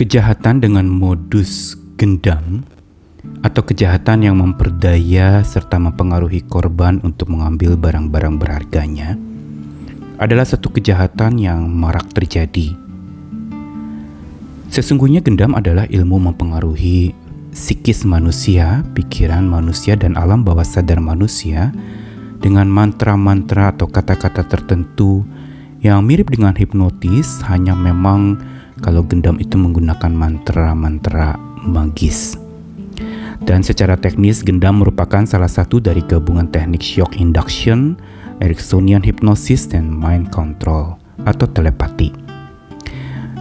Kejahatan dengan modus gendam atau kejahatan yang memperdaya serta mempengaruhi korban untuk mengambil barang-barang berharganya adalah satu kejahatan yang marak terjadi. Sesungguhnya gendam adalah ilmu mempengaruhi psikis manusia, pikiran manusia, dan alam bawah sadar manusia dengan mantra-mantra atau kata-kata tertentu yang mirip dengan hipnotis, hanya memang kalau gendam itu menggunakan mantra-mantra magis. Dan secara teknis, gendam merupakan salah satu dari gabungan teknik shock induction, Ericksonian hypnosis, dan mind control atau telepati.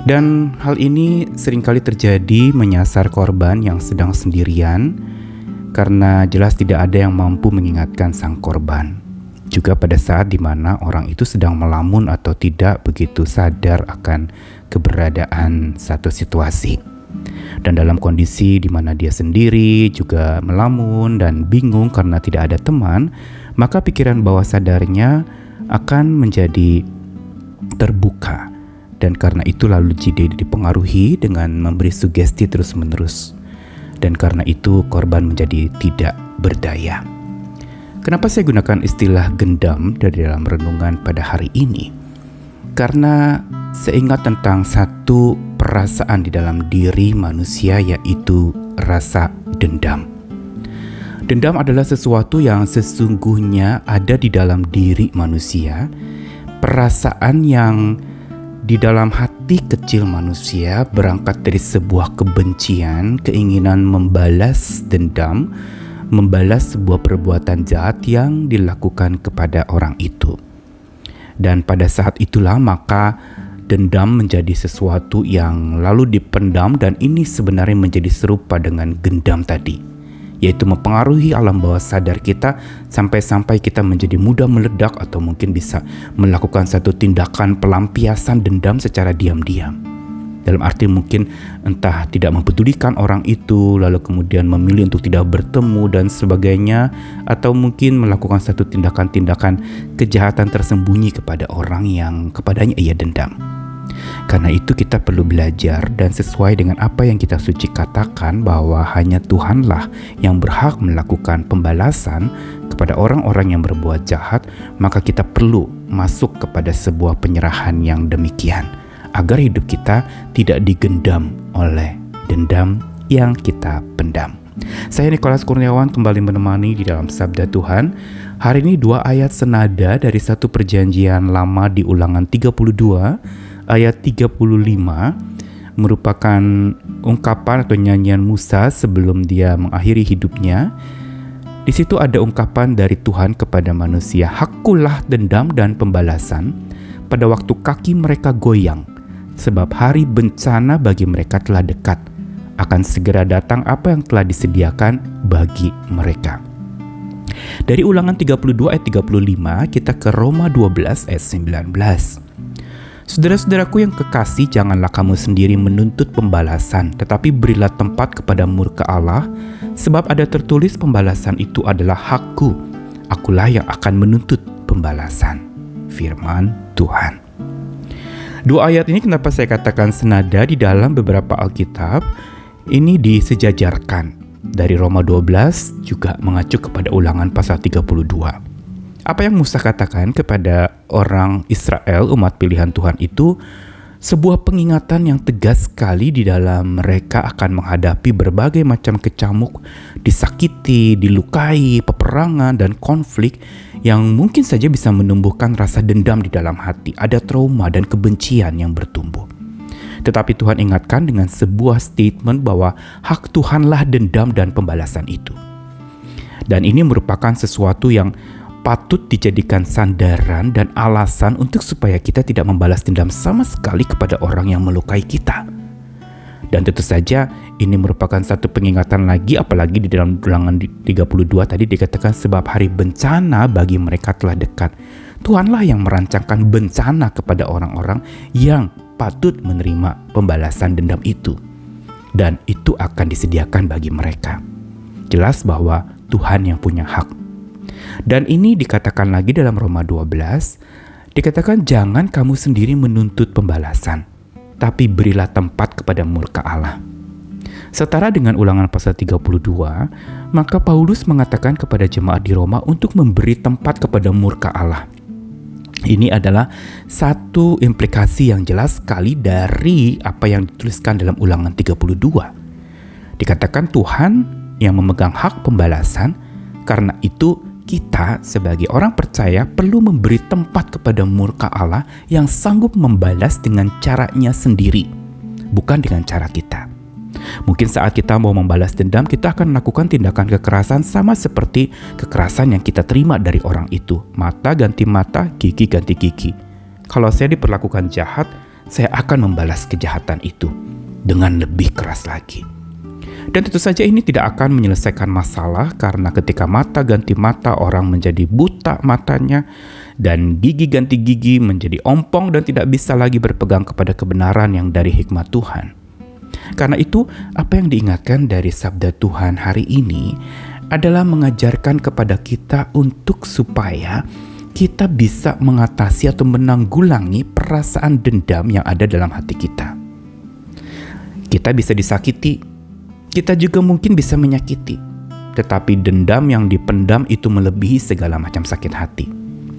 Dan hal ini seringkali terjadi menyasar korban yang sedang sendirian karena jelas tidak ada yang mampu mengingatkan sang korban. Juga pada saat di mana orang itu sedang melamun atau tidak begitu sadar akan keberadaan satu situasi. Dan dalam kondisi di mana dia sendiri juga melamun dan bingung karena tidak ada teman, maka pikiran bawah sadarnya akan menjadi terbuka. Dan karena itu lalu jadi dipengaruhi dengan memberi sugesti terus-menerus. Dan karena itu korban menjadi tidak berdaya. Kenapa saya gunakan istilah gendam dari dalam renungan pada hari ini? Karena saya ingat tentang satu perasaan di dalam diri manusia, yaitu rasa dendam. Dendam adalah sesuatu yang sesungguhnya ada di dalam diri manusia, perasaan yang di dalam hati kecil manusia berangkat dari sebuah kebencian, keinginan membalas dendam, membalas sebuah perbuatan jahat yang dilakukan kepada orang itu. Dan pada saat itulah maka dendam menjadi sesuatu yang lalu dipendam, dan ini sebenarnya menjadi serupa dengan gendam tadi, yaitu mempengaruhi alam bawah sadar kita sampai-sampai kita menjadi mudah meledak atau mungkin bisa melakukan satu tindakan pelampiasan dendam secara diam-diam. Dalam arti mungkin entah tidak mempedulikan orang itu, lalu kemudian memilih untuk tidak bertemu dan sebagainya, atau mungkin melakukan satu tindakan-tindakan kejahatan tersembunyi kepada orang yang kepadanya ia dendam. Karena itu kita perlu belajar dan sesuai dengan apa yang kita suci katakan bahwa hanya Tuhanlah yang berhak melakukan pembalasan kepada orang-orang yang berbuat jahat, maka kita perlu masuk kepada sebuah penyerahan yang demikian, agar hidup kita tidak digendam oleh dendam yang kita pendam. Saya Nikolas Kurniawan kembali menemani di dalam Sabda Tuhan. Hari ini 2 ayat senada dari satu perjanjian lama di Ulangan 32 ayat 35 merupakan ungkapan atau nyanyian Musa sebelum dia mengakhiri hidupnya. Di situ ada ungkapan dari Tuhan kepada manusia, "Hakkulah dendam dan pembalasan pada waktu kaki mereka goyang, sebab hari bencana bagi mereka telah dekat. Akan segera datang apa yang telah disediakan bagi mereka." Dari Ulangan 32 ayat 35 kita ke Roma 12 ayat 19. "Saudara-saudaraku yang kekasih, janganlah kamu sendiri menuntut pembalasan, tetapi berilah tempat kepada murka Allah, sebab ada tertulis pembalasan itu adalah hakku. Akulah yang akan menuntut pembalasan." Firman Tuhan. 2 ayat ini kenapa saya katakan senada di dalam beberapa Alkitab, ini disejajarkan. Dari Roma 12 juga mengacu kepada Ulangan pasal 32. Apa yang Musa katakan kepada orang Israel, umat pilihan Tuhan itu, sebuah pengingatan yang tegas sekali di dalam mereka akan menghadapi berbagai macam kecamuk, disakiti, dilukai, peperangan, dan konflik yang mungkin saja bisa menumbuhkan rasa dendam di dalam hati. Ada trauma dan kebencian yang bertumbuh. Tetapi Tuhan ingatkan dengan sebuah statement bahwa hak Tuhanlah dendam dan pembalasan itu. Dan ini merupakan sesuatu yang patut dijadikan sandaran dan alasan untuk supaya kita tidak membalas dendam sama sekali kepada orang yang melukai kita. Dan tentu saja ini merupakan satu pengingatan lagi, apalagi di dalam Ulangan 32 tadi dikatakan sebab hari bencana bagi mereka telah dekat. Tuhanlah yang merancangkan bencana kepada orang-orang yang patut menerima pembalasan dendam itu. Dan itu akan disediakan bagi mereka. Jelas bahwa Tuhan yang punya hak. Dan ini dikatakan lagi dalam Roma 12, dikatakan jangan kamu sendiri menuntut pembalasan. tapi berilah tempat kepada murka Allah. Setara dengan Ulangan pasal 32, maka Paulus mengatakan kepada jemaat di Roma untuk memberi tempat kepada murka Allah. Ini adalah satu implikasi yang jelas sekali dari apa yang dituliskan dalam Ulangan 32. Dikatakan Tuhan yang memegang hak pembalasan, karena itu kita sebagai orang percaya perlu memberi tempat kepada murka Allah yang sanggup membalas dengan caranya sendiri, bukan dengan cara kita. Mungkin saat kita mau membalas dendam, kita akan melakukan tindakan kekerasan sama seperti kekerasan yang kita terima dari orang itu. Mata ganti mata, gigi ganti gigi. Kalau saya diperlakukan jahat, saya akan membalas kejahatan itu dengan lebih keras lagi. Dan tentu saja ini tidak akan menyelesaikan masalah, karena ketika mata ganti mata, orang menjadi buta matanya, dan gigi ganti gigi menjadi ompong dan tidak bisa lagi berpegang kepada kebenaran yang dari hikmat Tuhan. Karena itu, apa yang diingatkan dari sabda Tuhan hari ini adalah mengajarkan kepada kita untuk supaya kita bisa mengatasi atau menanggulangi perasaan dendam yang ada dalam hati kita. Kita bisa disakiti, kita juga mungkin bisa menyakiti, tetapi dendam yang dipendam itu melebihi segala macam sakit hati.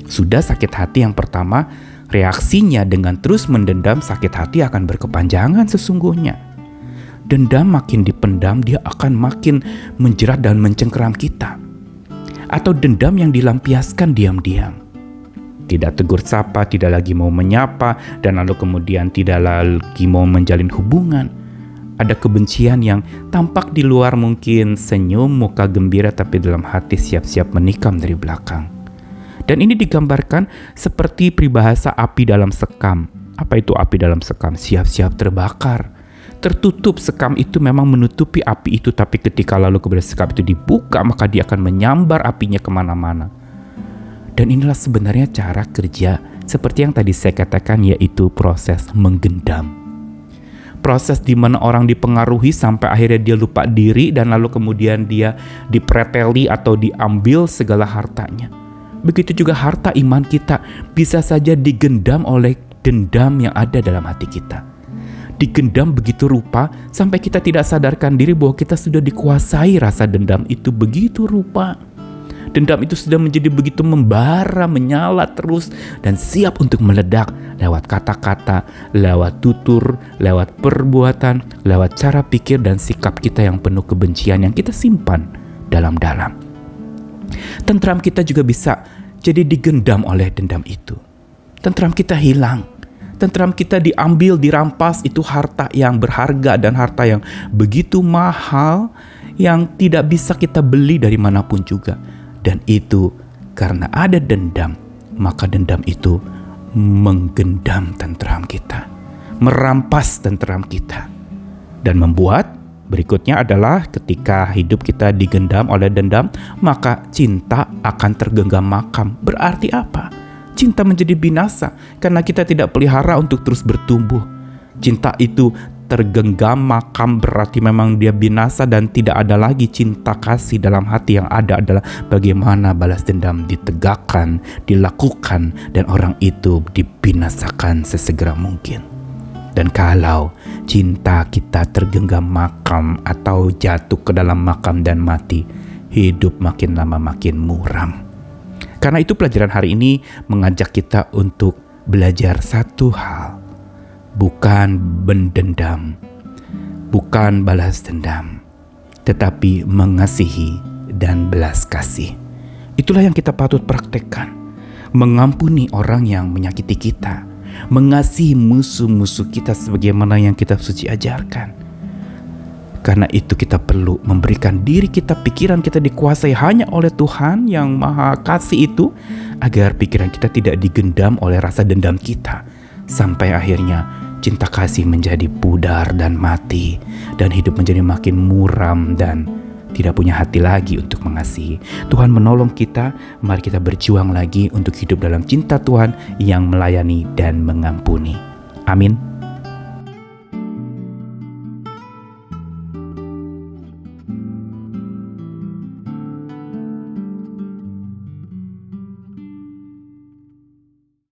Sudah sakit hati yang pertama, reaksinya dengan terus mendendam, sakit hati akan berkepanjangan sesungguhnya. Dendam makin dipendam, dia akan makin menjerat dan mencengkeram kita. Atau dendam yang dilampiaskan diam-diam. Tidak tegur sapa, tidak lagi mau menyapa, dan lalu kemudian tidak lagi mau menjalin hubungan. Ada kebencian yang tampak di luar mungkin senyum, muka gembira, tapi dalam hati siap-siap menikam dari belakang. Dan ini digambarkan seperti peribahasa api dalam sekam. Apa itu api dalam sekam? Siap-siap terbakar. Tertutup sekam itu memang menutupi api itu, tapi ketika lalu kemudian sekam itu dibuka, maka dia akan menyambar apinya kemana-mana. Dan inilah sebenarnya cara kerja seperti yang tadi saya katakan, yaitu proses menggendam. Proses di mana orang dipengaruhi sampai akhirnya dia lupa diri, dan lalu kemudian dia dipreteli atau diambil segala hartanya. Begitu juga harta iman kita bisa saja digendam oleh dendam yang ada dalam hati kita. Digendam begitu rupa sampai kita tidak sadarkan diri bahwa kita sudah dikuasai rasa dendam itu begitu rupa. Dendam itu sudah menjadi begitu membara, menyala terus, dan siap untuk meledak lewat kata-kata, lewat tutur, lewat perbuatan, lewat cara pikir dan sikap kita yang penuh kebencian yang kita simpan dalam-dalam. Tentram kita juga bisa jadi digendam oleh dendam itu. Tentram kita hilang. Tentram kita diambil, dirampas, itu harta yang berharga dan harta yang begitu mahal yang tidak bisa kita beli dari manapun juga. Dan itu karena ada dendam, maka dendam itu menggendam tentram kita, merampas tentram kita. Dan membuat berikutnya adalah ketika hidup kita digendam oleh dendam, maka cinta akan tergenggam makam. Berarti apa? Cinta menjadi binasa karena kita tidak pelihara untuk terus bertumbuh. Cinta itu tergenggam makam, berarti memang dia binasa dan tidak ada lagi cinta kasih dalam hati. Yang ada adalah bagaimana balas dendam ditegakkan, dilakukan, dan orang itu dibinasakan sesegera mungkin. Dan kalau cinta kita tergenggam makam atau jatuh ke dalam makam dan mati, hidup makin lama makin muram. Karena itu pelajaran hari ini mengajak kita untuk belajar satu hal. Bukan mendendam, bukan balas dendam, tetapi mengasihi dan belas kasih. Itulah yang kita patut praktekkan. Mengampuni orang yang menyakiti kita, mengasihi musuh-musuh kita sebagaimana yang kitab suci ajarkan. Karena itu kita perlu memberikan diri kita, pikiran kita dikuasai hanya oleh Tuhan yang Maha Kasih itu, agar pikiran kita tidak digendam oleh rasa dendam kita, sampai akhirnya cinta kasih menjadi pudar dan mati, dan hidup menjadi makin muram dan tidak punya hati lagi untuk mengasihi. Tuhan menolong kita, mari kita berjuang lagi untuk hidup dalam cinta Tuhan yang melayani dan mengampuni. Amin.